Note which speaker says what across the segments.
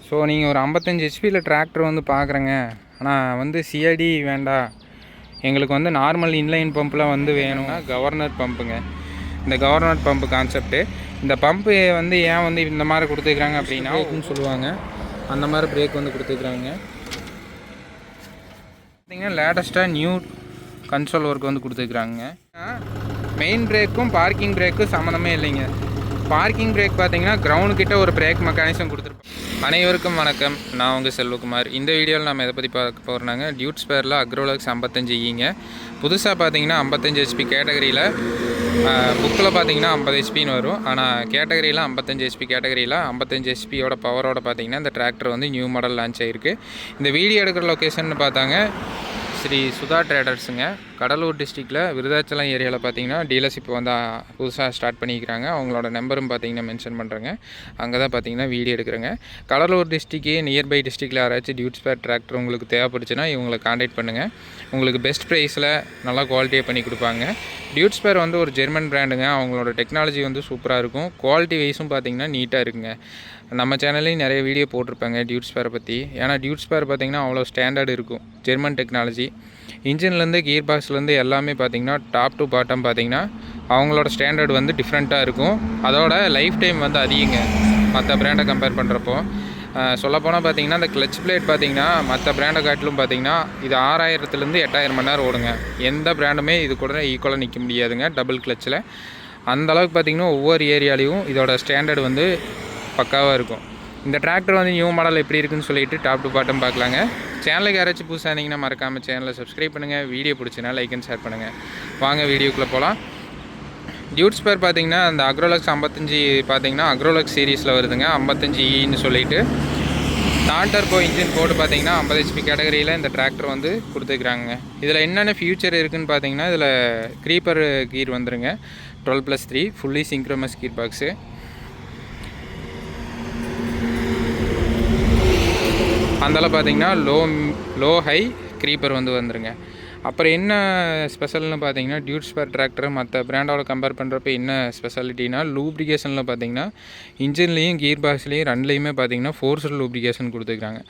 Speaker 1: So நீங்கள் ஒரு 55 ஹெச்பியில் tractor வந்து பார்க்குறேங்க, ஆனால் வந்து சிஐடி வேண்டாம், எங்களுக்கு வந்து நார்மல் இன்லைன் பம்பில் வந்து வேணும்னா கவர்னர் பம்புங்க. இந்த கவர்னர் பம்பு கான்செப்ட்டு, இந்த பம்பு வந்து ஏன் வந்து இந்த மாதிரி கொடுத்துருக்குறாங்க அப்படின்னா பிரேக்குன்னு சொல்லுவாங்க, அந்த மாதிரி பிரேக் வந்து கொடுத்துருக்குறாங்க. பார்த்திங்கன்னா லேட்டஸ்ட்டாக நியூ கன்சோல் ஒர்க் வந்து கொடுத்துருக்குறாங்க. மெயின் பிரேக்கும் பார்க்கிங் பிரேக்கும் சம்மந்தமே இல்லைங்க. பார்க்கிங் பிரேக் பார்த்தீங்கன்னா கிரவுண்ட் கிட்ட ஒரு பிரேக் மெக்கானிசம் கொடுத்துருப்போம். அனைவருக்கும் வணக்கம், நான் உங்கள் செல்வகுமார். இந்த வீடியோவில் நம்ம எதை பற்றி பார்க்க போகிறோம்னாங்க, டியூட் ஸ்பேரில் அக்ரோலக்ஸ் 55ங்க. புதுசாக பார்த்தீங்கன்னா 55 ஹெச்பி கேட்டகரியில், புக்கில் பார்த்தீங்கன்னா 50 ஹெச்பின்னு வரும், ஆனால் கேட்டகரியில் 55 ஹெச்பி கேட்டகரியில் 55 ஹெச்பியோட பவரோட பார்த்தீங்கன்னா இந்த டிராக்டர் வந்து நியூ மாடல் லான்ச் ஆகிருக்கு. இந்த வீடியோ எடுக்கிற லொக்கேஷன் பார்த்தாங்க ஸ்ரீ சுதா ட்ரேடர்ஸுங்க, கடலூர் டிஸ்ட்ரிக்டில் விருதாச்சலம் ஏரியாவில் பார்த்தீங்கன்னா டீலர்ஷிப் வந்து புதுசாக ஸ்டார்ட் பண்ணிக்கிறாங்க. அவங்களோட நம்பரும் பார்த்தீங்கன்னா மென்ஷன் பண்ணுறேங்க, அங்கே தான் பார்த்தீங்கன்னா வீடியோ எடுக்கிறேங்க. கடலூர் டிஸ்ட்ரிக்டே நியர்பை டிஸ்ட்ரிக்டில் யாராச்சும் டியூட் ஸ்பேர் டிராக்டர் உங்களுக்கு தேவைப்படுச்சுன்னா இவங்களை காண்டாக்ட் பண்ணுங்கள். உங்களுக்கு பெஸ்ட் ப்ரைஸில் நல்லா குவாலிட்டியாக பண்ணி கொடுப்பாங்க. டியூட் ஸ்பேர் வந்து ஒரு ஜெர்மன் பிராண்டுங்க. அவங்களோட டெக்னாலஜி வந்து சூப்பராக இருக்கும், குவாலிட்டி வைஸும் பார்த்தீங்கன்னா நீட்டாக இருக்குங்க. நம்ம சேனல்லையும் நிறைய வீடியோ போட்டிருப்பாங்க டியூட் ஸ்பேரை பற்றி. ஏன்னா டியூட் ஸ்பேர் பார்த்திங்கன்னா அவ்வளோ ஸ்டாண்டர்ட் இருக்கும், ஜெர்மன் டெக்னாலஜி. இன்ஜின்லேருந்து கியர் பாக்ஸ்லேருந்து எல்லாமே பார்த்திங்கன்னா டாப் டு பாட்டம் பார்த்திங்கன்னா அவங்களோட ஸ்டாண்டர்ட் வந்து டிஃப்ரெண்ட்டாக இருக்கும். அதோட லைஃப் டைம் வந்து அதிகங்க மற்ற பிராண்டை கம்பேர் பண்ணுறப்போ. சொல்லப்போனால் பார்த்திங்கன்னா இந்த கிளச் பிளேட் பார்த்திங்கன்னா மற்ற பிராண்டை காட்டிலும் பார்த்திங்கன்னா இது 6000லேருந்து 8000 மணி நேரம் ஓடுங்க. எந்த பிராண்டுமே இது கூட ஈக்குவலாக நிற்க முடியாதுங்க டபுள் கிளச்சில். அந்தளவுக்கு பார்த்திங்கன்னா ஒவ்வொரு ஏரியாலையும் இதோட ஸ்டாண்டர்ட் வந்து பக்காவாக இருக்கும். இந்த டிராக்டர் வந்து நியூ மாடல் எப்படி இருக்குன்னு சொல்லிட்டு டாப் டு பாட்டம் பார்க்கலாங்க. சேனலுக்கு யாராச்சும் புதுசாக இருந்தீங்கன்னா மறக்காமல் சேனலை சப்ஸ்கிரைப் பண்ணுங்கள். வீடியோ பிடிச்சினா லைக் அண்ட் ஷேர் பண்ணுங்கள். வாங்க வீடியோக்குள்ளே போகலாம். டியூட் ஸ்பேர் பார்த்தீங்கன்னா அந்த அக்ரோலக்ஸ் 55 பார்த்தீங்கன்னா அக்ரோலக்ஸ் சீரீஸில் வருதுங்க. 55ன்னு சொல்லிட்டு நான் டர்போ இன்ஜின் போட்டு பார்த்தீங்கன்னா 50 ஹெச்பி கேட்டகரியில் இந்த டிராக்டர் வந்து கொடுத்துருக்குறாங்க. இதில் என்னென்ன ஃபியூச்சர் இருக்குதுன்னு பார்த்தீங்கன்னா இதில் க்ரீப்பர் கீர் வந்துருங்க, 12+3 ஃபுல்லி சிங்க்ரோமஸ் கீர் பாக்ஸு. அதனால் பார்த்தீங்கன்னா லோ ஹை க்ரீப்பர் வந்து வந்துருங்க. அப்புறம் என்ன ஸ்பெஷல்னு பார்த்தீங்கன்னா டியூட் ஸ்பேர் டிராக்டர் மற்ற பிராண்டோட கம்பேர் பண்ணுறப்ப என்ன ஸ்பெஷாலிட்டினா, லூப்ரிகேஷனில் பார்த்தீங்கன்னா இன்ஜின்லேயும் கீர் பாக்ஸ்லேயும் ரெண்டுலேயுமே பார்த்தீங்கன்னா ஃபோர்ஸ்டு லூப்ரிகேஷன் கொடுத்துருக்காங்க.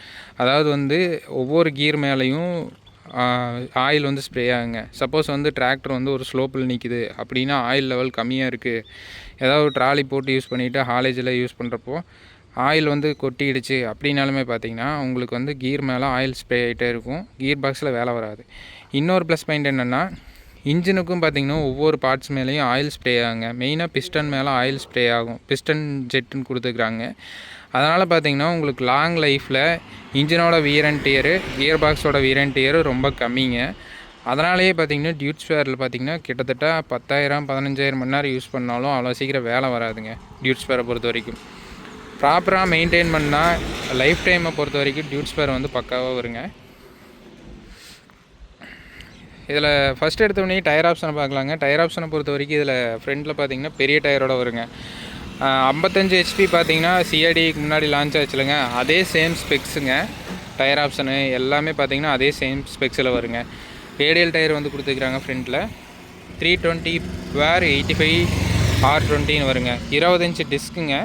Speaker 1: அதாவது வந்து ஒவ்வொரு கீர் மேலேயும் ஆயில் வந்து ஸ்ப்ரே ஆகுங்க. சப்போஸ் வந்து டிராக்டர் வந்து ஒரு ஸ்லோப்பில் நிற்கிது அப்படின்னா, ஆயில் லெவல் கம்மியாக இருக்குது, ஏதாவது ட்ராலி போட்டு யூஸ் பண்ணிவிட்டு ஹாலேஜில் யூஸ் பண்ணுறப்போ ஆயில் வந்து கொட்டிடுச்சு அப்படின்னாலுமே பார்த்திங்கன்னா உங்களுக்கு வந்து கீர் மேலே ஆயில் ஸ்ப்ரே ஆகிட்டே இருக்கும், கீர் பாக்ஸில் வேலை வராது. இன்னொரு ப்ளஸ் பாயிண்ட் என்னென்னா, இன்ஜினுக்கும் பார்த்திங்கன்னா ஒவ்வொரு பார்ட்ஸ் மேலேயும் ஆயில் ஸ்ப்ரே ஆகுங்க. மெயினாக பிஸ்டன் மேலே ஆயில் ஸ்ப்ரே ஆகும், பிஸ்டன் ஜெட்டுன்னு கொடுத்துருக்குறாங்க. அதனால் பார்த்திங்கன்னா உங்களுக்கு லாங் லைஃப்பில் இன்ஜினோட வியர் அண்ட் டியரு, கியர் பாக்ஸோட வியர் அண்ட் டியரு ரொம்ப கம்மிங்க. அதனாலேயே பார்த்திங்கன்னா டியூட் ஸ்பேரில் பார்த்திங்கன்னா கிட்டத்தட்ட 10,000-15,000 மணி நேரம் யூஸ் பண்ணாலும் அவ்வளோ சீக்கிரம் வேலை வராதுங்க. டியூட் ஸ்பேரை பொறுத்த வரைக்கும் ப்ராப்பராக மெயின்டைன் பண்ணால் லைஃப் டைமை பொறுத்த வரைக்கும் டியூட் ஸ்பேர் வந்து பக்காவாக வருங்க. இதில் ஃபஸ்ட் எடுத்தோடனே டயர் ஆப்ஷனை பார்க்கலாங்க. டயர் ஆப்ஷனை பொறுத்த வரைக்கும் இதில் ஃப்ரண்ட்டில் பார்த்திங்கன்னா பெரிய டயரோட வருங்க. 55 ஹெச்பி பார்த்திங்கன்னா சிஐடிக்கு முன்னாடி லான்ச் ஆச்சுலங்க, அதே சேம் ஸ்பெக்ஸுங்க. டயர் ஆப்ஷனு எல்லாமே பார்த்திங்கன்னா அதே சேம் ஸ்பெக்ஸில் வருங்க. ரேடியல் டயர் வந்து கொடுத்துருக்குறாங்க ஃப்ரண்ட்டில் 320/85R20ன்னு வருங்க. 20 இன்ச்சு டிஸ்க்குங்க.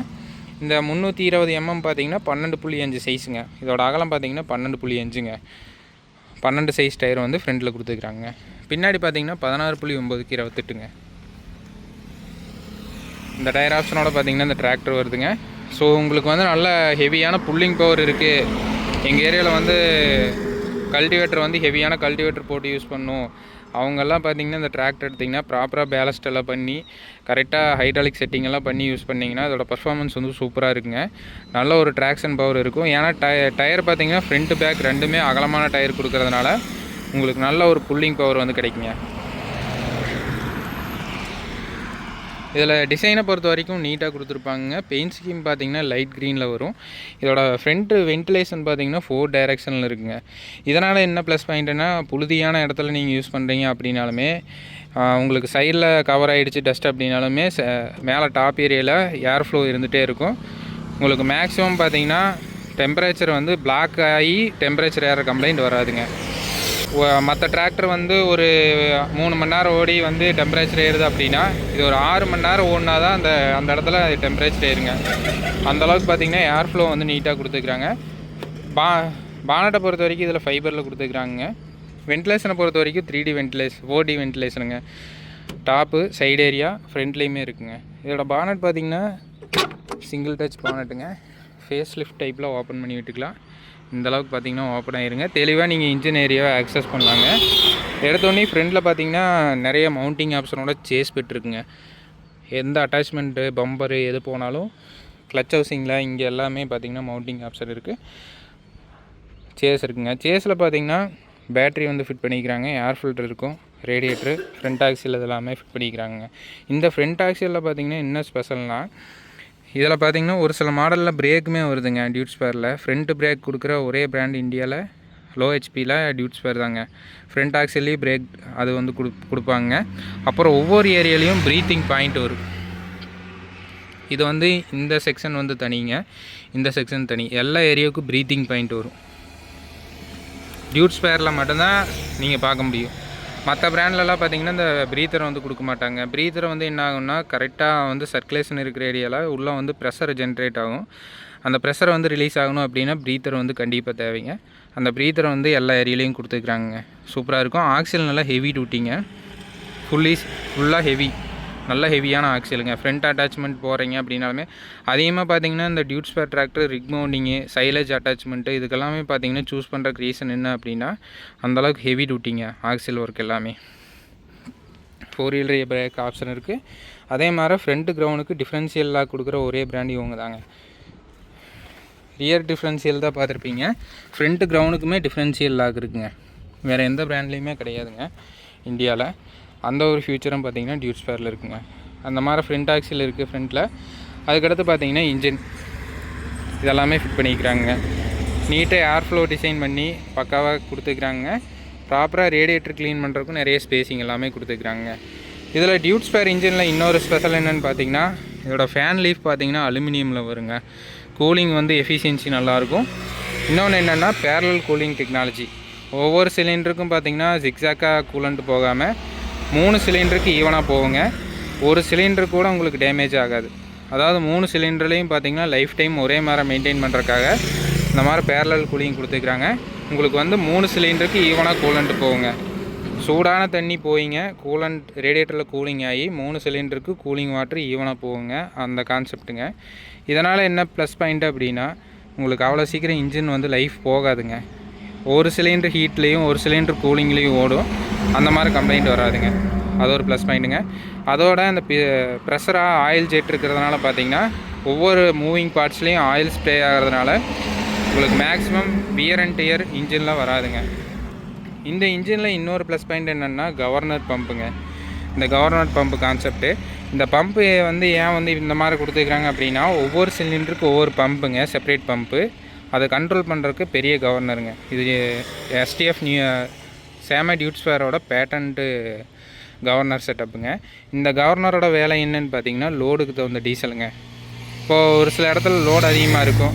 Speaker 1: இந்த 320 mm பார்த்தீங்கன்னா 12.5 சைஸுங்க. இதோட அகலம் பார்த்தீங்கன்னா 12.5ங்க. 12 சைஸ் டயர் வந்து ஃப்ரண்ட்டில் கொடுத்துருக்குறாங்க. பின்னாடி பார்த்தீங்கன்னா 16.9க்கு 28ங்க. இந்த டயர் ஆப்ஷனோட பார்த்தீங்கன்னா இந்த டிராக்டர் வருதுங்க. ஸோ உங்களுக்கு வந்து நல்ல ஹெவியான புல்லிங் பவர் இருக்குது. எங்கள் ஏரியாவில் வந்து கல்டிவேட்டர் வந்து ஹெவியான கல்டிவேட்டர் போட்டு யூஸ் பண்ணும், அவங்கெல்லாம் பார்த்திங்கன்னா இந்த டிராக்டர் எடுத்திங்கன்னா ப்ராப்பராக பேலஸ்ட் எல்லாம் பண்ணி கரெக்டாக ஹைட்ராலிக் செட்டிங் எல்லாம் பண்ணி யூஸ் பண்ணிங்கன்னா அதோட பர்ஃபார்மன்ஸ் வந்து சூப்பராக இருக்குங்க. நல்ல ஒரு ட்ராக்ஷன் பவர் இருக்கும். ஏன்னா டயர் பார்த்திங்கன்னா ஃப்ரண்ட் பேக் ரெண்டுமே அகலமான டயர் கொடுக்கறதுனால உங்களுக்கு நல்ல ஒரு புல்லிங் பவர் வந்து கிடைக்குங்க. இதில் டிசைனை பொறுத்த வரைக்கும் நீட்டாக கொடுத்துருப்பாங்க. பெயிண்ட் ஸ்கீம் பார்த்திங்கன்னா லைட் க்ரீனில் வரும். இதோட ஃப்ரண்ட்டு வென்டிலேஷன் பார்த்திங்கன்னா 4 டைரெக்ஷனில் இருக்குங்க. இதனால் என்ன ப்ளஸ் பாயிண்ட்டுன்னா, புழுதியான இடத்துல நீங்கள் யூஸ் பண்ணுறீங்க அப்படின்னாலுமே உங்களுக்கு சைடில் கவர் ஆகிடுச்சு டஸ்ட் அப்படின்னாலுமே மேலே டாப் ஏரியாவில் ஏர் ஃப்ளோ இருந்துகிட்டே இருக்கும். உங்களுக்கு மேக்ஸிமம் பார்த்திங்கன்னா டெம்பரேச்சர் வந்து பிளாக் ஆகி டெம்பரேச்சர் ஏற கம்ப்ளைண்ட் வராதுங்க. மற்ற டிராக்டர் வந்து ஒரு 3 மணி நேரம் ஓடி வந்து டெம்பரேச்சர் ஏறுது அப்படின்னா இது ஒரு 6 மணி நேரம் ஓடினா தான் அந்த இடத்துல டெம்பரேச்சர் ஏறுங்க. அந்தளவுக்கு பார்த்திங்கன்னா ஏர் ஃப்ளோ வந்து நீட்டாக கொடுத்துருக்குறாங்க. பானட்டை பொறுத்த வரைக்கும் இதில் ஃபைபரில் கொடுத்துருக்குறாங்க. வென்டிலேஷனை பொறுத்த வரைக்கும் 3D வென்டிலேஷன் 4D வென்டிலேஷனுங்க. டாப்பு சைடு ஏரியா ஃப்ரண்ட்லேயுமே இருக்குங்க. இதோட பானட் பார்த்திங்கன்னா சிங்கிள் டச் பானட்டுங்க. ஃபேஸ் லிஃப்ட் டைப்பில் ஓப்பன் பண்ணி விட்டுக்கலாம். இந்தளவுக்கு பார்த்திங்கன்னா ஓப்பன் ஆகிருங்க. தெளிவாக நீங்கள் இன்ஜின் ஏரியாவை ஆக்சஸ் பண்ணலாங்க. எடுத்தோடனே ஃப்ரண்டில் பார்த்திங்கன்னா நிறைய மவுண்டிங் ஆப்ஷனோட சேஸ் பெட்ருக்குங்க. எந்த அட்டாச்மெண்ட்டு பம்பரு எது போனாலும் கிளச் ஹவுசிங்கில் இங்கே எல்லாமே பார்த்திங்கன்னா மவுண்டிங் ஆப்ஷன் இருக்குது. சேஸ் இருக்குங்க. சேஸில் பார்த்திங்கன்னா பேட்ரி வந்து ஃபிட் பண்ணிக்கிறாங்க. ஏர் ஃபில்டர் இருக்கும். ரேடியேட்ரு ஃப்ரண்ட் ஆக்சில் இதெல்லாமே ஃபிட் பண்ணிக்கிறாங்க. இந்த ஃப்ரண்ட் ஆக்சிலில் பார்த்திங்கன்னா என்ன ஸ்பெஷல்னால் இதில் பார்த்திங்கன்னா ஒரு சில மாடலில் பிரேக்குமே வருதுங்க. டியூட் ஸ்பேரில் ஃப்ரண்ட் பிரேக் கொடுக்குற ஒரே பிராண்ட் இந்தியாவில் லோ ஹெச்பியில் டியூட் ஸ்பேர் தாங்க. ஃப்ரண்ட் ஆக்சிலையும் பிரேக் அது வந்து கொடுப்பாங்க. அப்புறம் ஒவ்வொரு ஏரியாலையும் ப்ரீத்திங் பாயிண்ட் வரும். இது வந்து இந்த செக்ஷன் வந்து தனிங்க, இந்த செக்ஷன் தனி. எல்லா ஏரியாவுக்கும் ப்ரீத்திங் பாயிண்ட் வரும். டியூட் ஸ்பேரில் மட்டும்தான் நீங்கள் பார்க்க முடியும். மற்ற பிராண்ட்லலாம் பார்த்திங்கன்னா இந்த ப்ரீத்தரை வந்து கொடுக்க மாட்டாங்க. ப்ரீத்தரை வந்து என்ன ஆகும்னா கரெக்டாக வந்து சர்க்குலேஷன் இருக்கிற ஏரியாவில் உள்ளே வந்து ப்ரெஷர் ஜென்ரேட் ஆகும். அந்த ப்ரெஷரை வந்து ரிலீஸ் ஆகணும் அப்படின்னா ப்ரீத்தர் வந்து கண்டிப்பாக தேவைங்க. அந்த ப்ரீத்தரை வந்து எல்லா ஏரியாலையும் கொடுத்துருக்குறாங்க. சூப்பராக இருக்கும். ஆக்சில் நல்லா ஹெவி டூட்டிங்க. ஃபுல்லாக ஹெவி, நல்ல ஹெவியான ஆக்சிலுங்க. ஃப்ரண்ட் அட்டாச்மெண்ட் போகிறீங்க அப்படின்னாலுமே அதிகமாக பார்த்திங்கன்னா இந்த டியூட் spare tractor rig mounting silage attachment இதுக்கெல்லாமே பார்த்திங்கன்னா சூஸ் பண்ணுறக்கு ரீசன் என்ன அப்படின்னா அந்தளவுக்கு ஹெவி டூட்டிங்க ஆக்சில் ஒர்க் எல்லாமே. 4 வீலர் பிரேக் ஆப்ஷன் இருக்குது. அதே மாதிரி ஃப்ரண்ட் கிரவுண்டுக்கு டிஃப்ரென்ஷியல் லாக் கொடுக்குற ஒரே பிராண்ட் இவங்க தாங்க. ரியர் டிஃப்ரென்ஷியல் தான் பார்த்துருப்பீங்க. ஃப்ரண்ட் கிரவுண்டுக்குமே டிஃப்ரென்ஷியல் லாக் இருக்குங்க. வேறு எந்த பிராண்ட்லேயுமே கிடையாதுங்க இந்தியாவில். அந்த ஒரு ஃபியூச்சரும் பார்த்திங்கன்னா டியூட் ஸ்பேரில் இருக்குங்க. அந்த மாதிரி ஃப்ரண்ட் ஆக்சில் இருக்குது ஃப்ரண்ட்டில். அதுக்கடுத்து பார்த்திங்கன்னா இன்ஜின் இதெல்லாமே ஃபிட் பண்ணிக்கிறாங்க. நீட்டாக ஏர் ஃப்ளோ டிசைன் பண்ணி பக்காவாக கொடுத்துக்கிறாங்க. ப்ராப்பராக ரேடியேட்டர் க்ளீன் பண்ணுறதுக்கும் நிறைய ஸ்பேஸிங் எல்லாமே கொடுத்துக்கிறாங்க. இதில் டியூட் ஸ்பேர் இன்ஜினில் இன்னொரு ஸ்பெஷல் என்னென்னு பார்த்திங்கன்னா இதோட ஃபேன் லீஃப் பார்த்திங்கன்னா அலுமினியமில் வருங்க. கூலிங் வந்து எஃபிஷியன்சி நல்லாயிருக்கும். இன்னொன்று என்னென்னா பேரலல் கூலிங் டெக்னாலஜி. ஒவ்வொரு சிலிண்டருக்கும் பார்த்திங்கன்னா ஜிக்ஸாக்காக கூலண்ட் போகாமல் 3 சிலிண்டருக்கு ஈவனாக போகுங்க. ஒரு சிலிண்டர் கூட உங்களுக்கு டேமேஜ் ஆகாது. அதாவது 3 சிலிண்டர்லேயும் பார்த்திங்கன்னா லைஃப் டைம் ஒரே மாதிரி மெயின்டைன் பண்ணுறதுக்காக இந்த மாதிரி பேரலல் கூலிங் கொடுத்துக்கிறாங்க. உங்களுக்கு வந்து 3 சிலிண்டருக்கு ஈவனாக கூலண்ட் போகுங்க. சூடான தண்ணி போயிங்க கூலண்ட் ரேடியேட்டரில் கூலிங் ஆகி 3 சிலிண்டருக்கு கூலிங் வாட்டர் ஈவனாக போகுங்க. அந்த கான்செப்ட்டுங்க. இதனால் என்ன ப்ளஸ் பாயிண்ட் அப்படின்னா உங்களுக்கு அவ்வளோ சீக்கிரம் இன்ஜின் வந்து லைஃப் போகாதுங்க. ஒரு சிலிண்டர் ஹீட்லேயும் ஒரு சிலிண்டர் கூலிங்லேயும் ஓடும். அந்த மாதிரி கம்ப்ளைண்ட் வராதுங்க. அது ஒரு ப்ளஸ் பாயிண்ட்டுங்க. அதோட இந்த ப்ரெஷராக ஆயில் ஜெட் இருக்கிறதுனால பார்த்திங்கன்னா ஒவ்வொரு மூவிங் பார்ட்ஸ்லேயும் ஆயில் ஸ்ப்ரே ஆகிறதுனால உங்களுக்கு மேக்ஸிமம் வியர் அண்ட் டியர் இன்ஜின்லாம் வராதுங்க. இந்த இன்ஜினில் இன்னொரு ப்ளஸ் பாயிண்ட் என்னென்னா கவர்னர் பம்புங்க. இந்த கவர்னர் பம்பு கான்செப்ட்டு. இந்த பம்பு வந்து ஏன் வந்து இந்த மாதிரி கொடுத்துருக்குறாங்க அப்படின்னா ஒவ்வொரு சிலிண்டருக்கு ஒவ்வொரு பம்புங்க, செப்பரேட் பம்பு. அதை கண்ட்ரோல் பண்ணுறதுக்கு பெரிய கவர்னருங்க. இது எஸ்டிஎஃப் சேம டியூட் ஸ்பேரோட பேட்டன்ட்டு கவர்னர் செட்டப்புங்க. இந்த கவர்னரோட வேலை என்னன்னு பார்த்தீங்கன்னா லோடுக்கு தகுந்த டீசலுங்க. இப்போது ஒரு சில இடத்துல லோடு அதிகமாக இருக்கும்.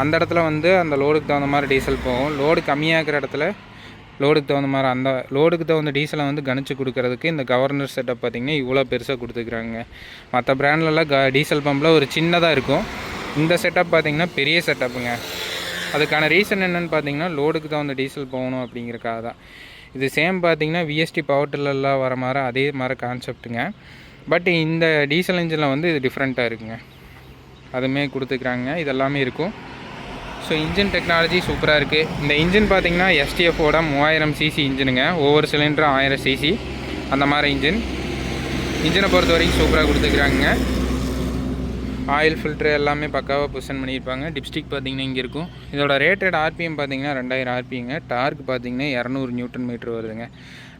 Speaker 1: அந்த இடத்துல வந்து அந்த லோடுக்கு தகுந்த மாதிரி டீசல் போகும். லோடு கம்மியாக இருக்கிற இடத்துல லோடுக்கு தகுந்த மாதிரி அந்த லோடுக்கு தகுந்த டீசலை வந்து கணிச்சு கொடுக்கறதுக்கு இந்த கவர்னர் செட்டப் பார்த்திங்கன்னா இவ்வளோ பெருசாக கொடுத்துக்கிறாங்க. மற்ற பிராண்ட்லலாம் டீசல் பம்பில் ஒரு சின்னதாக இருக்கும். இந்த செட்டப் பார்த்திங்கன்னா பெரிய செட்டப்புங்க. அதுக்கான ரீசன் என்னென்னு பார்த்தீங்கன்னா லோடுக்கு தகுந்த டீசல் போகணும் அப்படிங்கிறக்காக தான். இது சேம் பார்த்திங்கன்னா விஎஸ்டி பவர் டில்லர்லாம் வர மாதிரி அதே மாதிரி கான்செப்ட்டுங்க. பட் இந்த டீசல் இன்ஜினில் வந்து இது டிஃப்ரெண்ட்டாக இருக்குங்க. அதுவுமே கொடுத்துக்கிறாங்க. இதெல்லாமே இருக்கும். ஸோ இன்ஜின் டெக்னாலஜி சூப்பராக இருக்குது. இந்த இன்ஜின் பார்த்திங்கன்னா எஸ்டிஎஃபோட 3000 சிசி இன்ஜினுங்க. ஒவ்வொரு சிலிண்டரும் 1000 சிசி அந்த மாதிரி இன்ஜினை பொறுத்த வரைக்கும் சூப்பராக கொடுத்துக்கிறாங்க. ஆயில் ஃபில்ட்ரு எல்லாமே பக்காவாக பொசிஷன் பண்ணியிருப்பாங்க. டிப்ஸ்டிக் பார்த்திங்கன்னா இங்கே இருக்கும். இதோட ரேட்டட் ஆர்பிஎம் பார்த்திங்கன்னா 2000 ஆர்பிஎங்க. டார்க் பார்த்திங்கன்னா 200 நியூட்டன் மீட்டர் வருதுங்க.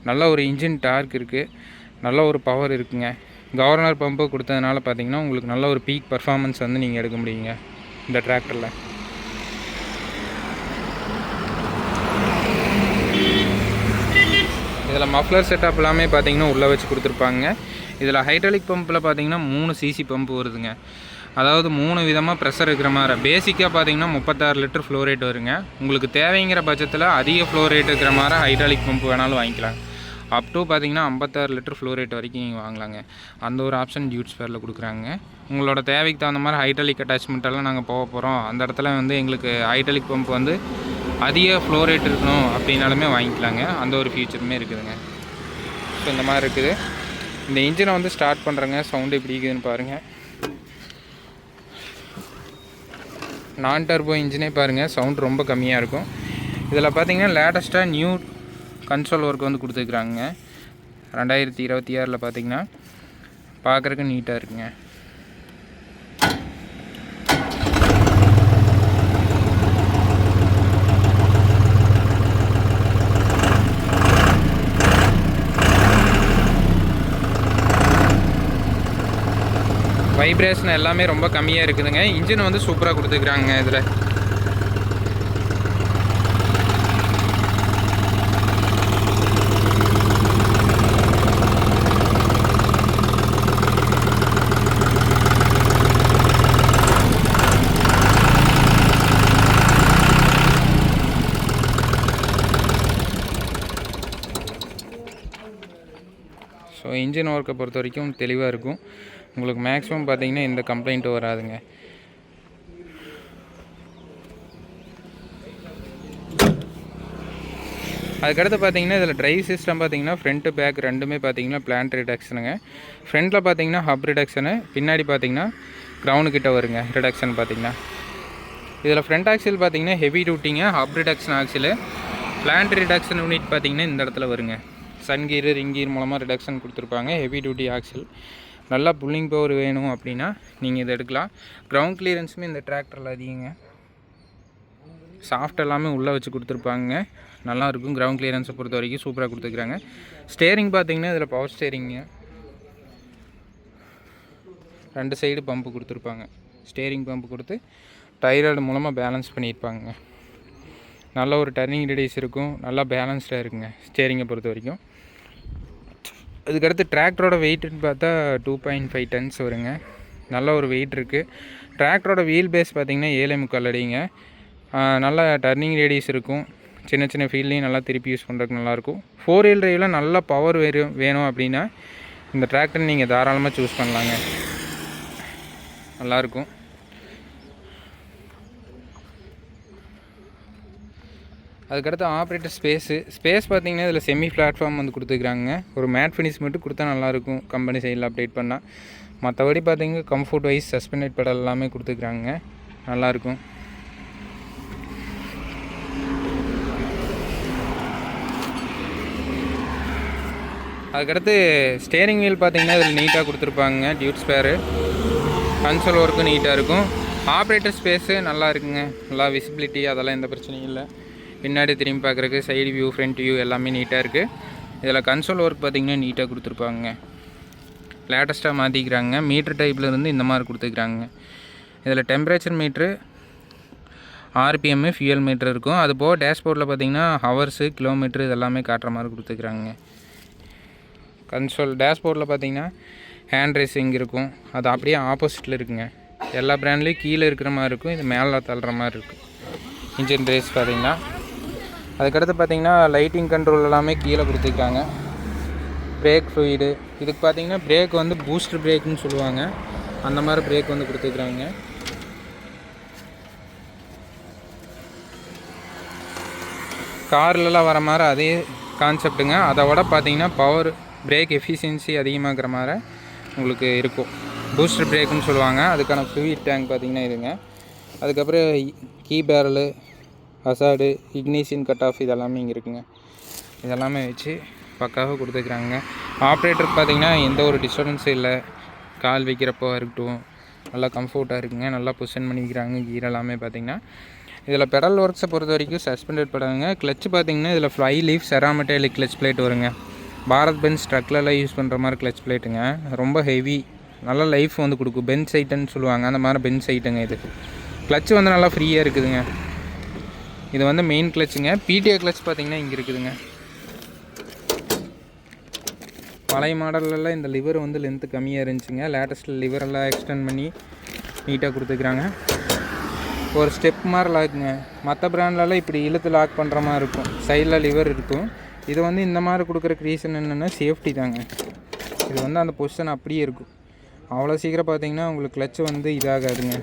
Speaker 1: நல்ல ஒரு இன்ஜின் டார்க் இருக்குது. நல்ல ஒரு பவர் இருக்குங்க. கவர்னர் பம்பு கொடுத்ததுனால பார்த்திங்கன்னா உங்களுக்கு நல்ல ஒரு பீக் பர்ஃபார்மன்ஸ் வந்து நீங்கள் எடுக்க முடியுங்க இந்த டிராக்டரில். இதில் மஃப்ளர் செட்டப் எல்லாமே பார்த்திங்கன்னா உள்ளே வச்சு கொடுத்துருப்பாங்க. இதில் ஹைட்ராலிக் பம்பில் பார்த்திங்கன்னா 3 சிசி பம்பு வருதுங்க. அதாவது 3 விதமாக ப்ரெஷர் இருக்கிற மாதிரி. பேசிக்காக பார்த்தீங்கன்னா 36 லிட்டர் ஃப்ளோ ரேட் வருங்க. உங்களுக்கு தேவைங்கிற பட்சத்தில் அதிக ஃப்ளோ ரேட் இருக்கிற மாதிரி ஹைட்ராலிக் பம்ப் வேணாலும் வாங்கிக்கலாம். அப் டு பார்த்தீங்கன்னா 56 லிட்டர் ஃப்ளோ ரேட் வரைக்கும் நீங்கள் வாங்கலாங்க. அந்த ஒரு ஆப்ஷன் டியூட் ஸ்பேரில் கொடுக்குறாங்க. உங்களோட தேவைக்கு தகுந்த மாதிரி ஹைட்ராலிக் அட்டாச்மெண்ட்டெல்லாம் நாங்கள் போக போகிறோம், அந்த இடத்துல வந்து எங்களுக்கு ஹைட்ராலிக் பம்ப் வந்து அதிக ஃப்ளோ ரேட் இருக்கணும் அப்படின்னாலுமே வாங்கிக்கலாங்க. அந்த ஒரு ஃபியூச்சருமே இருக்குதுங்க. ஸோ இந்த மாதிரி இருக்குது. இந்த இன்ஜினை வந்து ஸ்டார்ட் பண்ணுறேங்க. சவுண்டு எப்படி இருக்குதுன்னு பாருங்கள். நான் டர்போ இன்ஜினே பாருங்கள், சவுண்ட் ரொம்ப கம்மியாக இருக்கும். இதில் பார்த்தீங்கன்னா லேட்டஸ்ட்டாக நியூ கன்சோல் ஒர்க் வந்து கொடுத்துருக்குறாங்க. 2026 பார்த்தீங்கன்னா பார்க்குறக்கு நீட்டாக இருக்குங்க. வைப்ரேஷன் எல்லாமே ரொம்ப கம்மியாக இருக்குதுங்க. இன்ஜின் வந்து சூப்பராக கொடுத்துருக்குறாங்க. இதில் ஸோ இன்ஜின் ஒர்க்கை பொறுத்த வரைக்கும் தெளிவாக இருக்கும். உங்களுக்கு மேக்ஸிமம் பார்த்தீங்கன்னா எந்த கம்ப்ளைண்ட்டும் வராதுங்க. அதுக்கடுத்து பார்த்தீங்கன்னா இதில் ட்ரைவ் சிஸ்டம் பார்த்தீங்கன்னா ஃப்ரண்ட்டு பேக் ரெண்டுமே பார்த்தீங்கன்னா பிளான்ட் ரிடக்ஷனுங்க. ஃப்ரண்ட்டில் பார்த்தீங்கன்னா ஹப் ரிடக்ஷனு, பின்னாடி பார்த்தீங்கன்னா கிரவுண்டு கிட்ட வருங்க ரிடக்ஷன் பார்த்தீங்கன்னா. இதில் ஃப்ரண்ட் ஆக்சில் பார்த்தீங்கன்னா ஹெவி டியூட்டிங்க, hub reduction axle. Planet reduction unit பார்த்தீங்கன்னா இந்த இடத்துல வருங்க. சன் கீரு ரிங் கீர் மூலமாக ரிடக்ஷன் கொடுத்துருப்பாங்க. Heavy duty axial. நல்லா புல்லிங் பவர் வேணும் அப்படின்னா நீங்கள் இதை எடுக்கலாம். கிரவுண்ட் கிளியரன்ஸுமே இந்த டிராக்டரில் அதிகங்க. சாஃப்ட் எல்லாமே உள்ளே வச்சு கொடுத்துருப்பாங்க. நல்லாயிருக்கும். கிரவுண்ட் கிளியரன்ஸை பொறுத்த வரைக்கும் சூப்பராக கொடுத்துருக்குறாங்க. ஸ்டேரிங் பார்த்தீங்கன்னா இதில் பவர் ஸ்டேரிங்க. 2 சைடு பம்பு கொடுத்துருப்பாங்க. ஸ்டேரிங் பம்பு கொடுத்து டைராய்டு மூலமாக பேலன்ஸ் பண்ணியிருப்பாங்க. நல்ல ஒரு டர்னிங் ரேடியஸ் இருக்கும். நல்லா பேலன்ஸ்டாக இருக்குங்க ஸ்டேரிங்கை பொறுத்த வரைக்கும். அதுக்கடுத்து டிராக்டரோட வெயிட்னு பார்த்தா 2.5 டன்ஸ் வருங்க. நல்ல ஒரு வெயிட் இருக்குது. டிராக்டரோட வீல் பேஸ் பார்த்திங்கன்னா 7.25 அடிங்க. நல்லா டர்னிங் ரேடியஸ் இருக்கும். சின்ன சின்ன ஃபீல்ட்லேயும் நல்லா திருப்பி யூஸ் பண்ணுறதுக்கு நல்லாயிருக்கும். 4 வீல் டிரைவில் நல்ல பவர் வேணும் அப்படின்னா இந்த டிராக்டர் நீங்கள் தாராளமாக சூஸ் பண்ணலாங்க. நல்லாயிருக்கும். அதுக்கடுத்து ஆப்ரேட்டர் ஸ்பேஸ் பார்த்திங்கன்னா இதில் செமி பிளாட்ஃபார்ம் வந்து கொடுத்துருக்குறாங்க. ஒரு மேட் ஃபினிஷ் மட்டும் கொடுத்தா நல்லாயிருக்கும் கம்பெனி சைடில் அப்டேட் பண்ணால். மற்றபடி பார்த்திங்கன்னா கம்ஃபர்ட் வைஸ் சஸ்பெண்டட் பெடல் எல்லாமே கொடுத்துருக்குறாங்க. நல்லாயிருக்கும். அதுக்கடுத்து ஸ்டேரிங் வீல் பார்த்திங்கன்னா இதில் நீட்டாக கொடுத்துருப்பாங்க. Dude spare. கன்சோல் ஒர்க்கும் நீட்டாக இருக்கும். ஆப்ரேட்டர் ஸ்பேஸு நல்லா இருக்குங்க. நல்லா விசிபிலிட்டி அதெல்லாம் எந்த பிரச்சனையும் இல்லை. பின்னாடி திரும்பி பார்க்குறக்கு சைடு வியூ ஃப்ரண்ட் வியூ எல்லாமே நீட்டாக இருக்குது. இதில் கன்சோல் ஒர்க் பார்த்திங்கன்னா நீட்டாக கொடுத்துருப்பாங்க. லேட்டஸ்ட்டாக மாற்றிக்கிறாங்க. மீட்ரு டைப்பில் இருந்து இந்த மாதிரி கொடுத்துருக்குறாங்க. இதில் temperature meter, RPM, fuel meter இருக்கும். அது போக டேஷ்போர்டில் பார்த்திங்கன்னா ஹவர்ஸு, கிலோமீட்ரு இதெல்லாமே காட்டுற மாதிரி கொடுத்துருக்குறாங்க. கன்சோல் டேஷ்போர்டில் பார்த்திங்கன்னா ஹேண்ட் ரேசிங் இருக்கும். அது அப்படியே ஆப்போசிட்டில் இருக்குங்க. எல்லா பிராண்ட்லேயும் கீழே இருக்கிற மாதிரி இருக்கும். இது மேலே தள்ளுற மாதிரி இருக்கும். இன்ஜின் ரேஸ் பார்த்திங்கன்னா. அதுக்கடுத்து பார்த்திங்கன்னா லைட்டிங் கண்ட்ரோல் எல்லாமே கீழே கொடுத்துருக்காங்க. Break fluid. இதுக்கு பார்த்திங்கன்னா பிரேக் வந்து பூஸ்டர் பிரேக்குன்னு சொல்லுவாங்க. அந்த மாதிரி பிரேக் வந்து கொடுத்துருக்குறாங்க. கார்லலாம் வர மாதிரி அதே கான்செப்ட்டுங்க. அதை விட பார்த்திங்கன்னா பவர் பிரேக் எஃபிஷியன்சி அதிகமாகிற மாதிரி உங்களுக்கு இருக்கும். பூஸ்டர் பிரேக்குன்னு சொல்லுவாங்க. அதுக்கான ஃப்ளூயிட் டேங்க் பார்த்திங்கன்னா இதுங்க. அதுக்கப்புறம் key barrel, hazard, ignition cut off இதெல்லாமே இங்கே இருக்குங்க. இதெல்லாமே வச்சு பக்காவாக கொடுத்துருக்குறாங்க. ஆப்ரேட்டருக்கு பார்த்திங்கன்னா எந்த ஒரு டிஸ்டர்பன்ஸும் இல்லை. கால் வைக்கிறப்போ இருக்கட்டும் நல்லா கம்ஃபர்ட்டாக இருக்குங்க. நல்லா பொசிஷன் பண்ணிக்கிறாங்க. கீர் எல்லாமே பார்த்திங்கன்னா. இதில் பெடல் ஒர்க்ஸை பொறுத்த வரைக்கும் சஸ்பெண்டட் பெடலுங்க. கிளச்சு பார்த்திங்கன்னா இதில் fly leaf cerametallic clutch plate வருங்க. பாரத் பென்ஸ் ட்ரக்லலாம் யூஸ் பண்ணுற மாதிரி கிளச் பிளேட்டுங்க. ரொம்ப ஹெவி. நல்லா லைஃப் வந்து கொடுக்கும். பென்ஸ் ஐட்டன்னு சொல்லுவாங்க. அந்த மாதிரி பென்ஸ் ஐட்டங்க இது. கிளச்சு வந்து நல்லா ஃப்ரீயாக இருக்குதுங்க. இது வந்து மெயின் கிளச்சுங்க. பிடிஏ கிளச் பார்த்திங்கன்னா இங்கே இருக்குதுங்க. பழைய மாடலெல்லாம் இந்த லிவர் வந்து லென்த்து கம்மியாக இருந்துச்சுங்க. லேட்டஸ்ட்டில் லிவரெல்லாம் எக்ஸ்டெண்ட் பண்ணி நீட்டாக கொடுத்துருக்குறாங்க. ஒரு ஸ்டெப் மாதிரி லாக்குங்க. மற்ற பிராண்ட்லலாம் இப்படி இழுத்து லாக் பண்ணுற மாதிரி இருக்கும், சைடில் லிவர் இருக்கும். இது வந்து இந்த மாதிரி கொடுக்குறக்கு ரீசன் என்னென்னா சேஃப்டி தாங்க. இது வந்து அந்த பொசிஷன் அப்படியே இருக்கும். அவ்வளோ சீக்கிரம் பார்த்தீங்கன்னா உங்களுக்கு கிளச்சு வந்து இதாகாதுங்க.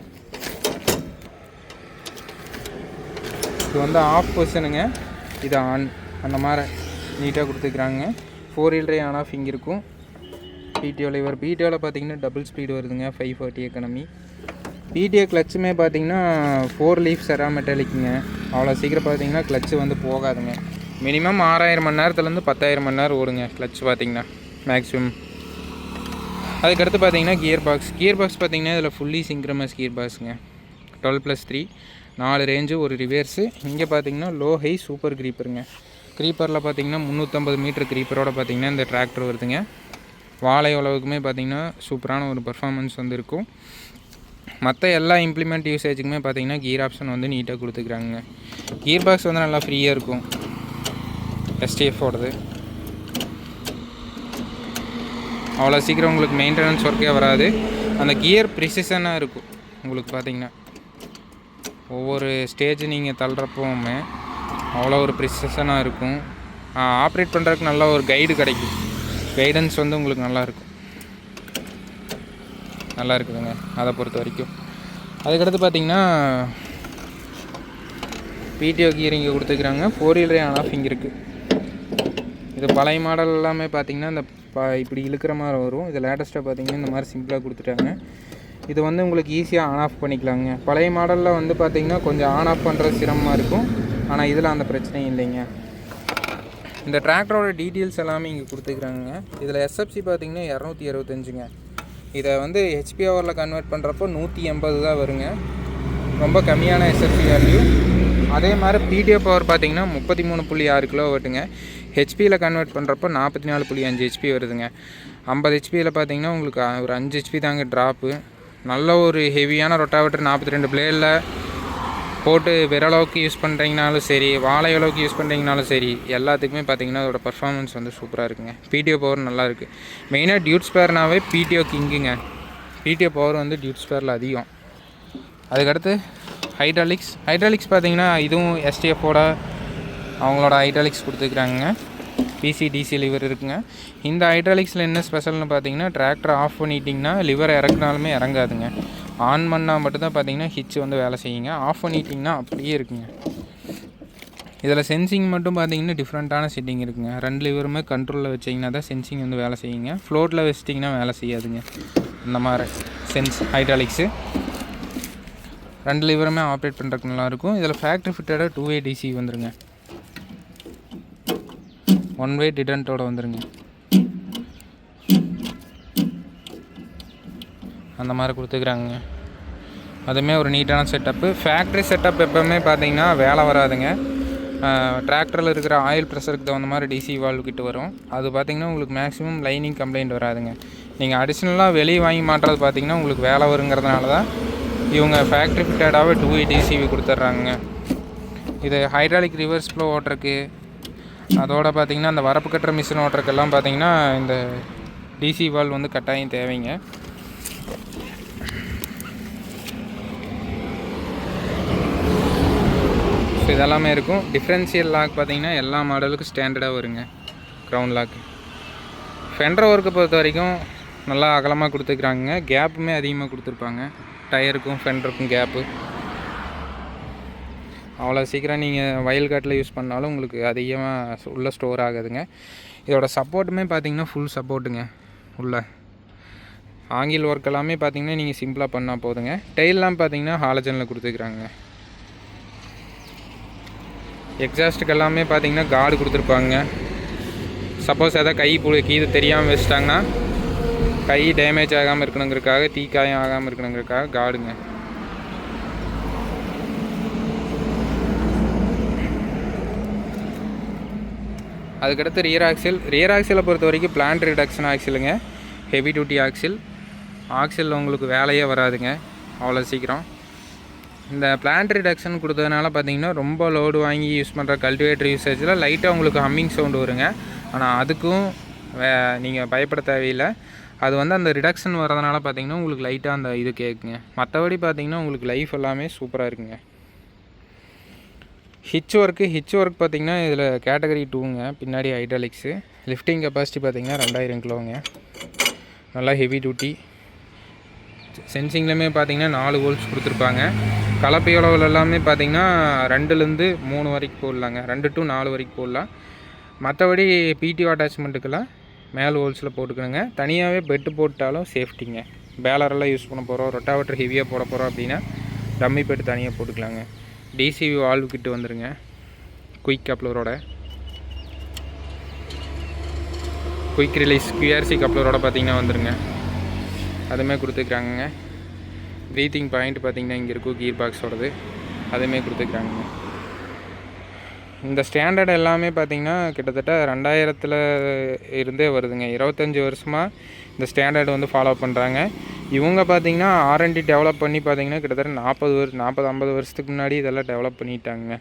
Speaker 1: இது வந்து ஆஃப் பொசிஷனுங்க, இது ஆன். அந்த மாதிரி நீட்டாக கொடுத்துருக்குறாங்க. 4 wheel drive ஆன் ஆஃப் இங்கே இருக்கும். BDO liver. பிடிஓவில் பார்த்தீங்கன்னா டபுள் ஸ்பீடு வருதுங்க, 540 எக்கனமி. பிடிஓ கிளச்சுமே பார்த்தீங்கன்னா 4 லீஃப் செராமெட்டாலிக்குங்க. அவ்வளோ சீக்கிரம் பார்த்தீங்கன்னா கிளச்சு வந்து போகாதுங்க. மினிமம் 6000 மணி நேரத்துலேருந்து 10,000 மணி நேரம் ஓடுங்க கிளச் பார்த்தீங்கன்னா மேக்ஸிமம். அதுக்கடுத்து பார்த்தீங்கன்னா கியர் பாக்ஸ் பார்த்தீங்கன்னா இதில் ஃபுல்லி சிங்க்ரமஸ் கியர் பாக்ஸுங்க. 12+3 4 ரேஞ்சு, ஒரு ரிவேர்ஸு. இங்கே பார்த்தீங்கன்னா லோ ஹை சூப்பர் க்ரீப்பருங்க. க்ரீப்பரில் பார்த்தீங்கன்னா 350 மீட்டர் க்ரீப்பரோட பார்த்தீங்கன்னா இந்த டிராக்டர் வருதுங்க. வாழை அளவுக்குமே பார்த்தீங்கன்னா சூப்பரான ஒரு பர்ஃபார்மன்ஸ் வந்து இருக்கும். மற்ற எல்லா இம்ப்ளிமெண்ட் யூசேஜுக்குமே பார்த்தீங்கன்னா கியர் ஆப்ஷன் வந்து நீட்டாக கொடுத்துக்கிறாங்க. கியர் பாக்ஸ் வந்து நல்லா ஃப்ரீயாக இருக்கும், எஸ்டிஎஃபோடது. அவ்வளோ சீக்கிரம் உங்களுக்கு மெயின்டெனன்ஸ் ஒர்க்கே வராது. அந்த கியர் ப்ரிசிஷனாக இருக்கும் உங்களுக்கு பார்த்தீங்கன்னா. ஒவ்வொரு ஸ்டேஜ் நீங்கள் தள்ளுறப்போவுமே அவ்வளோ ஒரு ப்ரிசிஷனாக இருக்கும். ஆப்ரேட் பண்ணுறதுக்கு நல்ல ஒரு கைடு கிடைக்கும். கைடன்ஸ் வந்து உங்களுக்கு நல்லாயிருக்கும், நல்லா இருக்குதுங்க அதை பொறுத்த வரைக்கும். அதுக்கடுத்து பார்த்திங்கன்னா பிடிஓ கியர் இங்கே கொடுத்துக்கிறாங்க. 4 wheel drive ஆன் ஆஃப் இங்கே இருக்குது. இது பழைய மாடல் எல்லாமே பார்த்திங்கன்னா இந்த இப்படி இழுக்கிற மாதிரி வரும். இது லேட்டஸ்ட்டாக பார்த்திங்கன்னா இந்த மாதிரி சிம்பிளாக கொடுத்துட்டாங்க. இது வந்து உங்களுக்கு ஈஸியாக ஆன் ஆஃப் பண்ணிக்கலாங்க. பழைய மாடலில் வந்து பார்த்திங்கன்னா கொஞ்சம் ஆன் ஆஃப் பண்ணுறது சிரமமாக இருக்கும், ஆனால் இதில் அந்த பிரச்சனையும் இல்லைங்க. இந்த டிராக்டரோட டீட்டெயில்ஸ் எல்லாமே இங்கே கொடுத்துக்கிறாங்க. இதில் எஸ்எஃப்சி பார்த்திங்கன்னா 265ங்க. இதை வந்து ஹெச்பி ஹவரில் கன்வெர்ட் பண்ணுறப்போ 180 தான் வருங்க, ரொம்ப கம்மியான எஸ்எஃப்சி வேல்யூ. அதே மாதிரி பிடிஓ பவர் பார்த்திங்கன்னா 33.6 கிலோவாட்டுங்க. ஹெச்பியில் கன்வெர்ட் பண்ணுறப்போ 44.5 ஹெச்பி வருதுங்க. 50 ஹெச்பியில் பார்த்திங்கன்னா உங்களுக்கு ஒரு 5 ஹெச்பி தாங்க ட்ராப்பு. நல்ல ஒரு ஹெவியான ரொட்டாவேட்டர் 42 பிளேடில் போட்டு விரளவுக்கு யூஸ் பண்ணுறீங்கனாலும் சரி, வாழை அளவுக்கு யூஸ் பண்ணுறீங்கனாலும் சரி, எல்லாத்துக்குமே பார்த்திங்கன்னா அதோட பர்ஃபார்மன்ஸ் வந்து சூப்பராக இருக்குங்க. பிடிஓ பவர் நல்லா இருக்குது. மெயினாக டியூட் ஸ்பேர்னாவே பிடிஓ கிங்குங்க. பிடிஓ பவர் வந்து டியூட் ஸ்பேரில் அதிகம். அதுக்கடுத்து ஹைட்ராலிக்ஸ் பார்த்திங்கன்னா இதுவும் எஸ்டிஎஃபோட அவங்களோட ஹைட்ராலிக்ஸ் கொடுத்துருக்குறாங்க. பிசிடிசி லிவர் இருக்குங்க. இந்த ஹைட்ராலிக்ஸில் என்ன ஸ்பெஷல்னு பார்த்தீங்கன்னா டிராக்டர் ஆஃப் பண்ணிட்டிங்கன்னா லிவர் இறக்குனாலுமே இறங்காதுங்க. ஆன் பண்ணால் மட்டும்தான் பார்த்தீங்கன்னா ஹிட்ச் வந்து வேலை செய்யுங்க. ஆஃப் பண்ணிட்டிங்கன்னா அப்படியே இருக்குங்க. இதில் சென்சிங் மட்டும் பார்த்தீங்கன்னா டிஃப்ரெண்ட்டான செட்டிங் இருக்குங்க. 2 லிவருமே கண்ட்ரோலில் வச்சிங்கன்னா தான் சென்சிங் வந்து வேலை செய்யுங்க. ஃப்ளோட்டில் வச்சிட்டிங்கன்னா வேலை செய்யாதுங்க. இந்த மாதிரி ஹைட்ராலிக்ஸு 2 லிவருமே ஆப்ரேட் பண்ணுறதுக்கு நல்லாயிருக்கும். இதில் ஃபேக்ட்ரி ஃபிட்டடாக 2-way டிசி வந்துருங்க, 1-way டிடன்ட்டோட வந்துருங்க. அந்த மாதிரி கொடுத்துக்கிறாங்க. அதுவுமே ஒரு நீட்டான செட்டப்பு. ஃபேக்ட்ரி செட்டப் எப்போவுமே பார்த்தீங்கன்னா வேலை வராதுங்க. டிராக்டரில் இருக்கிற ஆயில் ப்ரெஷருக்கு தகுந்த மாதிரி டிசி வால்வ் கிட்ட வரும். அது பார்த்திங்கன்னா உங்களுக்கு மேக்ஸிமம் லைனிங் கம்ப்ளைண்ட் வராதுங்க. நீங்கள் அடிஷ்னலாக வெளியே வாங்கி மாட்டுறது பார்த்திங்கன்னா உங்களுக்கு வேலை வருங்கிறதுனால தான் இவங்க ஃபேக்ட்ரி ஃபிட்டடாகவே 2-way டிசிவி கொடுத்துட்றாங்க. இது ஹைட்ராலிக் ரிவர்ஸ் ஃப்ளோ ஓட்டுறக்கு, அதோட பார்த்திங்கன்னா அந்த வரப்பு கட்டுற மிஷின் ஓட்டுறக்கெல்லாம் பார்த்திங்கன்னா இந்த டிசி வால்வ் வந்து கட்டாயம் தேவைங்க. ஸோ இதெல்லாமே இருக்கும். டிஃப்ரென்ஷியல் லாக் பார்த்திங்கன்னா எல்லா மாடலுக்கும் ஸ்டாண்டர்டாக வருங்க. Ground lock. ஃபெண்டர் ஒர்க்கை பொறுத்த வரைக்கும் நல்லா அகலமாக கொடுத்துருக்குறாங்க. கேப்புமே அதிகமாக கொடுத்துருப்பாங்க. டயருக்கும் ஃபெண்டருக்கும் கேப்பு. அவ்வளோ சீக்கிரம் நீங்கள் வயல் காட்டில் யூஸ் பண்ணாலும் உங்களுக்கு அதிகமாக உள்ளே ஸ்டோர் ஆகுதுங்க. இதோட சப்போர்ட்டுமே பார்த்திங்கன்னா ஃபுல் சப்போர்ட்டுங்க. உள்ள ஆங்கில் ஒர்க் எல்லாமே பார்த்திங்கன்னா நீங்கள் சிம்பிளாக பண்ணால் போதுங்க. டெயிலெலாம் பார்த்திங்கன்னா ஹாலஜனில் கொடுத்துருக்குறாங்க. எக்ஸாஸ்ட்டுக்கு எல்லாமே பார்த்திங்கன்னா கார்டு கொடுத்துருப்பாங்க. சப்போஸ் எதாவது கை கீது தெரியாமல் வச்சிட்டாங்கன்னா கை டேமேஜ் ஆகாமல் இருக்கணுங்கிறதுக்காக, தீக்காயம் ஆகாமல் இருக்கணுங்கிறதுக்காக கார்டுங்க. அதுக்கடுத்து ரியர் ஆக்சிலை பொறுத்த வரைக்கும் பிளான்ட் ரிடக்ஷன் ஆக்சிலுங்க. ஹெவி டியூட்டி ஆக்சில் உங்களுக்கு வேலையே வராதுங்க அவ்வளோ சீக்கிரம். இந்த பிளான்ட் ரிடக்ஷன் கொடுத்ததுனால பார்த்தீங்கன்னா ரொம்ப லோடு வாங்கி யூஸ் பண்ணுற கல்டிவேட்டர் யூசேஜில் லைட்டாக உங்களுக்கு ஹம்மிங் சவுண்டு வருங்க. ஆனால் அதுக்கும் நீங்கள் பயப்பட தேவையில்லை. அது வந்து அந்த ரிடக்ஷன் வரதுனால பார்த்திங்கன்னா உங்களுக்கு லைட்டாக அந்த இது கேட்குங்க. மற்றபடி பார்த்திங்கன்னா உங்களுக்கு லைஃப் எல்லாமே சூப்பராக இருக்குங்க. ஹிச் ஒர்க் பார்த்திங்கன்னா இதில் கேட்டகரி 2ங்க. பின்னாடி ஹைட்ராலிக்ஸு. லிஃப்டிங் கெப்பாசிட்டி பார்த்திங்கன்னா 2000 கிலோங்க. நல்லா ஹெவி டியூட்டி. சென்சிங்லேயுமே பார்த்திங்கன்னா 4 வோல்ட்ஸ் கொடுத்துருப்பாங்க. கலப்பையோளவில் எல்லாமே பார்த்திங்கன்னா 2லேருந்து 3 வரைக்கும் போடலாங்க. 2 to 4 வரைக்கும் போடலாம். மற்றபடி பிடிஓ அட்டாச்மெண்ட்டுக்கெல்லாம் மேல் ஹோல்ஸில் போட்டுக்கணுங்க. தனியாகவே பெட்டு போட்டாலும் சேஃப்டிங்க. பேலரெல்லாம் யூஸ் பண்ண போகிறோம், ரொட்டாவேட்டர் ஹெவியாக போட போகிறோம் அப்படின்னா டம்மி பெட்டு தனியாக போட்டுக்கலாங்க. டிசிவி வால்வு கிட்ட வந்துருங்க. குயிக் கப்ளரோட, குயிக் ரிலீஸ் QRC கப்ளரோட பார்த்திங்கன்னா வந்துருங்க. அதுவுமே கொடுத்துக்கிறாங்கங்க. ப்ரீத்திங் பாயிண்ட் பார்த்திங்கன்னா இங்கே இருக்கும் கீர் பாக்ஸோடது, அதுவுமே கொடுத்துக்கிறாங்கங்க. இந்த ஸ்டாண்டர்ட் எல்லாமே பார்த்திங்கன்னா கிட்டத்தட்ட 2000 இருந்தே வருதுங்க. 25 வருஷமாக இந்த ஸ்டாண்டர்டு வந்து ஃபாலோ பண்ணுறாங்க. இவங்க பார்த்திங்கன்னா R&D டெவலப் பண்ணி பார்த்திங்கன்னா கிட்டத்தட்ட 40-50 வருஷத்துக்கு முன்னாடி இதெல்லாம் டெவலப் பண்ணிட்டாங்க.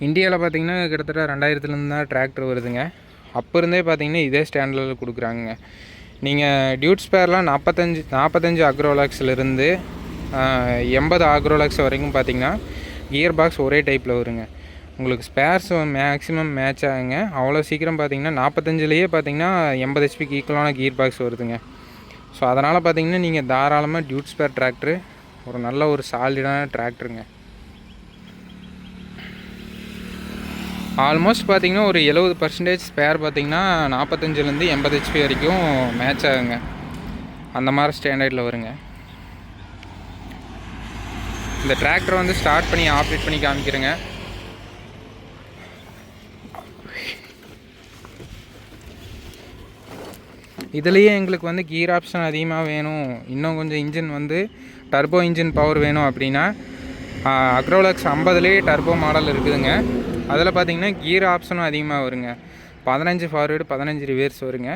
Speaker 1: இந்தியாவில் பார்த்திங்கன்னா கிட்டத்தட்ட 2000 தான் டிராக்டர் வருதுங்க. அப்போ இருந்தே பார்த்திங்கன்னா இதே ஸ்டாண்டர்டில் கொடுக்குறாங்க. நீங்கள் டியூட் ஸ்பேர்லாம் 45 அக்ரோலாக்ஸ்லேருந்து 80 அக்ரோலாக்ஸ் வரைக்கும் பார்த்திங்கன்னா கியர் பாக்ஸ் ஒரே டைப்பில் வருங்க. உங்களுக்கு ஸ்பேர்ஸ் மேக்ஸிமம் மேட்ச் ஆகுங்க. அவ்வளோ சீக்கிரம் பார்த்திங்கன்னா 45லேயே பார்த்திங்கன்னா 80 ஹெச்பிக்கு ஈக்குவலான கியர் பாக்ஸ் வருதுங்க. ஸோ அதனால் பார்த்திங்கன்னா நீங்கள் தாராளமாக டியூட் ஸ்பேர் டிராக்டரு ஒரு நல்ல ஒரு சாலிடான டிராக்டருங்க. ஆல்மோஸ்ட் பார்த்திங்கன்னா ஒரு 70% ஸ்பேர் பார்த்திங்கன்னா 45லேருந்து 80 ஹெச்பி வரைக்கும் மேட்ச் ஆகுங்க. அந்த மாதிரி ஸ்டாண்டர்டில் வருங்க. இந்த டிராக்டரை வந்து ஸ்டார்ட் பண்ணி ஆப்ரேட் பண்ணி காமிக்கிறேங்க. இதுலேயே எங்களுக்கு வந்து கீர் ஆப்ஷன் அதிகமாக வேணும், இன்னும் கொஞ்சம் இன்ஜின் வந்து டர்போ இன்ஜின் பவர் வேணும் அப்படின்னா அக்ரோலாக்ஸ் 50லேயே டர்போ மாடல் இருக்குதுங்க. அதில் பார்த்திங்கன்னா கீர் ஆப்ஷனும் அதிகமாக வருங்க. 15 ஃபார்வேர்டு 15 ரிவர்ஸ் வருங்க.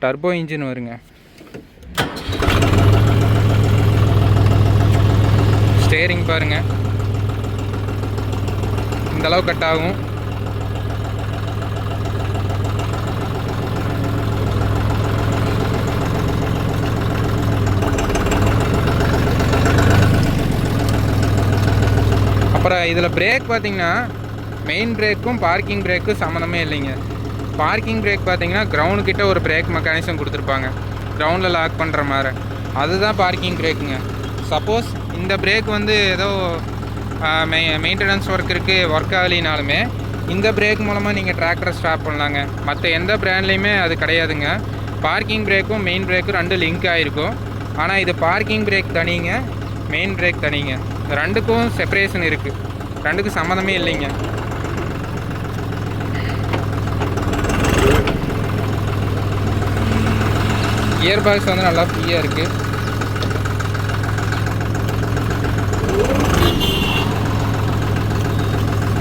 Speaker 1: டர்போ இன்ஜின் வருங்க. ஸ்டேரிங் பாருங்கள் இந்தளவு கட் ஆகும். அப்புறம் இதில் பிரேக் பார்த்திங்கன்னா மெயின் பிரேக்கும் பார்க்கிங் பிரேக்கும் சம்மந்தமே இல்லைங்க. பார்க்கிங் பிரேக் பார்த்திங்கன்னா கிரவுண்டு கிட்ட ஒரு பிரேக் மெக்கானிசம் கொடுத்துருப்பாங்க, கிரவுண்டில் லாக் பண்ணுற மாதிரி. அதுதான் பார்க்கிங் பிரேக்குங்க. சப்போஸ் இந்த பிரேக் வந்து ஏதோ மெயின்டெனன்ஸ் ஒர்க் இருக்குது, ஒர்க் ஆகலினாலுமே இந்த பிரேக் மூலமாக நீங்கள் டிராக்டரை ஸ்டாப் பண்ணலாங்க. மற்ற எந்த பிராண்ட்லேயுமே அது கிடையாதுங்க. பார்க்கிங் பிரேக்கும் மெயின் பிரேக்கும் 2 லிங்க் ஆகிருக்கும். ஆனால் இது பார்க்கிங் பிரேக் தனிங்க, மெயின் பிரேக் தனிங்க. ரெண்டுக்கும் செப்பரேஷன் இருக்குது, ரெண்டுக்கும் சம்மந்தமே இல்லைங்க. கியர் பாக்ஸ் வந்து நல்லா ஃப்ரீயாக இருக்குது.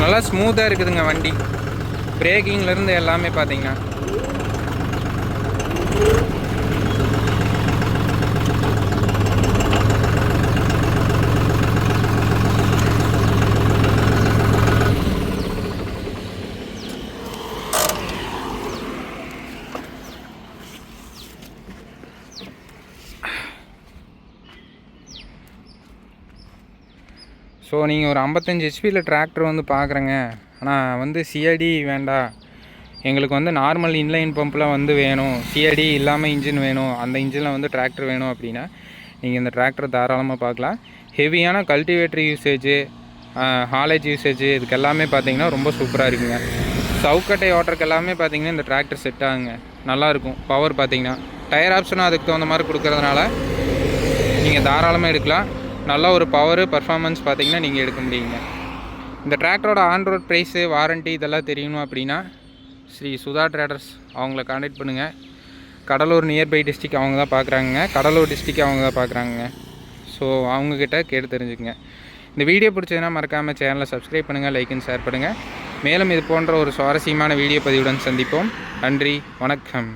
Speaker 1: நல்லா ஸ்மூத்தாக இருக்குதுங்க வண்டி. பிரேக்கிங்லேருந்து எல்லாமே பார்த்தீங்கன்னா ஸோ நீங்கள் ஒரு 55 ஹெச்பியில் டிராக்டர் வந்து பார்க்குறேங்க, ஆனால் வந்து சிஐடி வேண்டாம், எங்களுக்கு வந்து நார்மல் இன்லைன் பம்பில் வந்து வேணும், சிஐடி இல்லாமல் இன்ஜின் வேணும், அந்த இன்ஜினில் வந்து டிராக்டர் வேணும் அப்படின்னா நீங்கள் இந்த டிராக்டர் தாராளமாக பார்க்கலாம். ஹெவியான கல்டிவேட்டர் யூசேஜு, ஹாலேஜ் யூசேஜு இதுக்கு எல்லாமே பார்த்திங்கன்னா ரொம்ப சூப்பராக இருக்குங்க. சவுக்கட்டை ஓட்டுறதுக்கு எல்லாமே பார்த்திங்கன்னா இந்த டிராக்டர் செட் ஆகுங்க, நல்லாயிருக்கும். பவர் பார்த்திங்கன்னா டயர் ஆப்ஷனும் அதுக்கு தகுந்த மாதிரி கொடுக்குறதுனால நீங்கள் தாராளமாக எடுக்கலாம். நல்ல ஒரு பவர் பர்ஃபார்மன்ஸ் பார்த்திங்கன்னா நீங்கள் எடுக்க முடியுங்க. இந்த டிராக்டரோட ஆன் ரோட் ப்ரைஸு, வாரண்ட்டி இதெல்லாம் தெரியணும் அப்படின்னா ஸ்ரீ சுதா ட்ரேடர்ஸ் அவங்கள கான்டாக்ட் பண்ணுங்கள். கடலூர் நியர்பை டிஸ்ட்ரிக் அவங்க தான் பார்க்குறாங்க, கடலூர் டிஸ்ட்ரிக் அவங்க தான் பார்க்குறாங்க. ஸோ அவங்கக்கிட்ட கேட்டு தெரிஞ்சுக்கங்க. இந்த வீடியோ பிடிச்சதுன்னா மறக்காமல் சேனலை சப்ஸ்கிரைப் பண்ணுங்கள், லைக் அண்ட் ஷேர் பண்ணுங்கள். மேலும் இது போன்ற ஒரு சுவாரஸ்யமான வீடியோ பதிவுடன் சந்திப்போம். நன்றி, வணக்கம்.